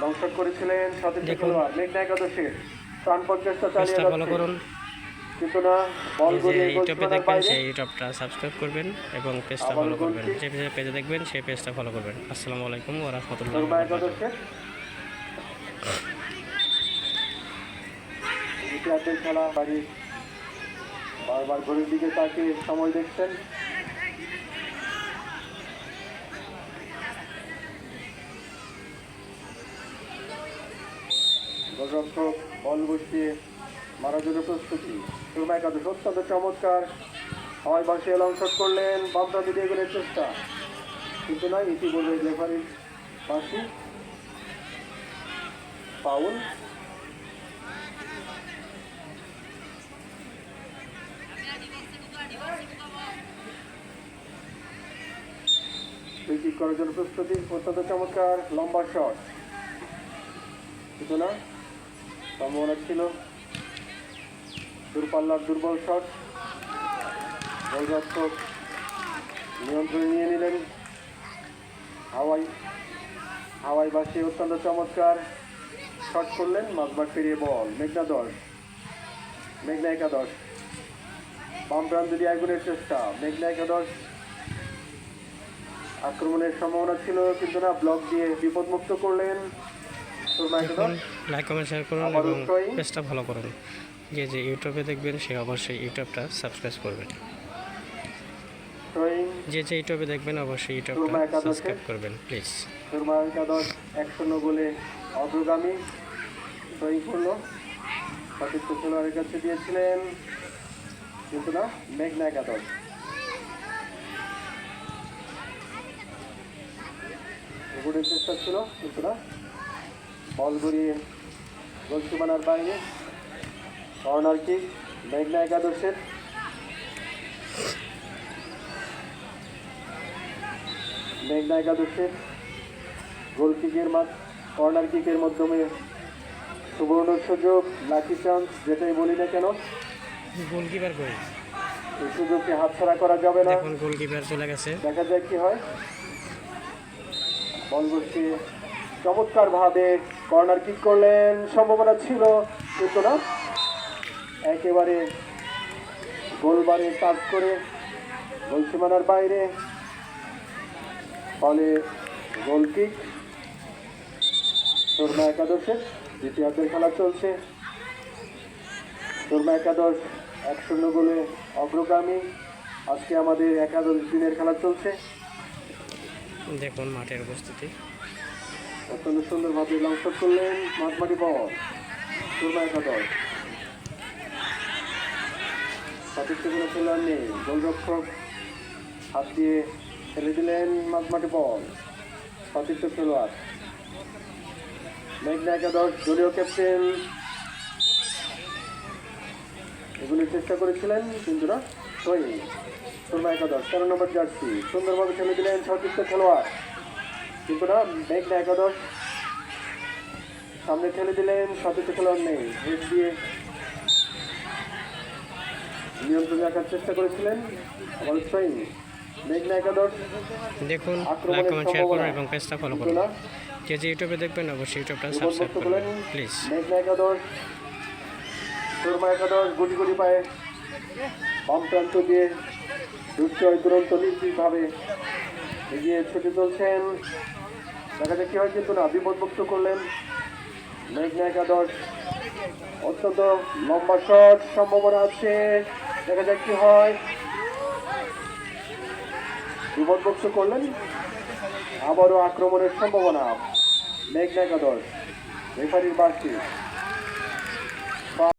Long shot করেছিলেন সতীর্থ খেলোয়াড় মেঘনা একাদশের প্রাণপণ চেষ্টা চালিয়ে যাচ্ছে কিন্তু না বল গড়িয়ে ইউটিউবে দেখবেন সেই ইউটিউবটা সাবস্ক্রাইব করবেন এবং পেজটা ফলো করবেন। যে পেজে দেখবেন সেই পেজটা ফলো করবেন। আসসালামু আলাইকুম ওয়া রাহমাতুল্লাহি ওয়া বারাকাতুহু। খেলা বাড়ি বারবার ঘড়ির দিকে তাকিয়ে সময় দেখছেন। গোলরক্ষক বল বসিয়ে মারার জন্য প্রস্তুতি। সুরমা একাদশ অত্যন্ত চমৎকার হাওয়ায় বাসিয়ে লং শট করলেন, বাম প্রান্তে দিয়ে গেলের চেষ্টা কিন্তু নয়, ইতি বলবে রেফারির বাঁশি ফাউল। কিক করার জন্য প্রস্তুতি, অত্যন্ত চমৎকার লম্বা শট কিন্তু না, সম্ভাবনা ছিল দূরপাল্লার দুর্বল শট। গোলরক্ষক নিয়ন্ত্রণে নিয়ে নিলেন, হাওয়াই বাসিয়ে অত্যন্ত চমৎকার শট করলেন, মাঝমাঠ পেরিয়ে বল মেঘনা একাদশ বাম প্রান্তে দিয়ে আগুনের চেষ্টা। মেঘনা একাদশ আক্রমণের সম্ভাবনা ছিল কিন্তু না, ব্লক দিয়ে বিপদমুক্ত করলেন। লাইক কমেন্ট শেয়ার করুন এবং পেজটা ফলো করুন। যে ইউটিউবে দেখবেন সে অবশ্যই ইউটিউবটা সাবস্ক্রাইব করবেন। যে ইউটিউবে দেখবেন অবশ্যই ইউটিউবটা সাবস্ক্রাইব করবেন প্লিজ। সুরমা একাদশ 1-0 গোলে অগ্রগামী। ড্রয়িং করল, সতীর্থ খেলোয়াড়ের কাছে দিয়েছিলেন কিন্তু না, মেঘনা একাদশ এগুলির চেষ্টা ছিল কিন্তু না, বল গড়িয়ে গোল সীমানার বাইরে। কর্নার কিক মেঘনা একাদশের। মেঘনা একাদশের গোল কিকের কর্নার কিকের মাধ্যমে সুবর্ণ সুযোগ, লাকি চান্স যেটাই বলি না কেন, গোলকিপার কই, এই সুযোগকে হাতছাড়া করা যাবে না। এখন গোলকিপার চলে গেছে, দেখা যায় কি হয়। বল বসিয়ে চমৎকার ভাবে কর্নার কিক করলেন, সম্ভাবনা ছিল কিন্তু না, একেবারে গোলবারে টাচ করে গোল সীমানার বাইরে, ফলে গোল কিক। সুরমা একাদশের দ্বিতীয়ার্ধের খেলা চলছে। সুরমা একাদশ 1-0 গোলে অগ্রগামী। আজকে আমাদের একাদশ দিনের খেলা চলছে। দেখুন মাঠের উপস্থিতি, অত্যন্ত সুন্দরভাবে লং শট করলেন, মাঝমাঠি বল সুরমা একাদশ। সতীর্থ কোনো খেলোয়াড় নেই, গোলরক্ষক হাত দিয়ে ফেলে দিলেন, মাঝমাঠি বল সতীর্থ খেলোয়াড়। মেঘনা একাদশ দলীয় ক্যাপ্টেন এগুলির চেষ্টা করেছিলেন কিন্তু না, সুরমা একাদশ 13 নম্বর জার্সি সুন্দরভাবে খেলে দিলেন সতীর্থ খেলোয়াড় কিন্তু না, মেঘনা একাদশ সামনে ঠেলে দিলেন, সতীর্থ খেলোয়াড় নেই, হেড দিয়ে নিয়ন্ত্রণ রাখার চেষ্টা করেছিলেন অবশ্যই মেঘনা একাদশ। দেখুন লাইক কমেন্ট শেয়ার করুন এবং পেজটা ফলো করুন। যে ইউটিউবে দেখবেন অবশ্যই ইউটিউবটা সাবস্ক্রাইব করবেন প্লিজ। মেঘনা একাদশ সুরমা একাদশ গুটি গুটি পায়ে বাম প্রান্ত দিয়ে দুরন্ত নিশ্চিতভাবে এগিয়ে ছুটে চলছেন। দেখা যাক কি হয় কিন্তু না, বিপদমুক্ত করলেন মেঘনা একাদশ। অত্যন্ত লম্বা শট, সম্ভাবনা আছে, দেখা যাক কি হয়। বিপদমুক্ত করলেন, আবারও আক্রমণের সম্ভাবনা মেঘনা একাদশ। রেফারির বাঁশি।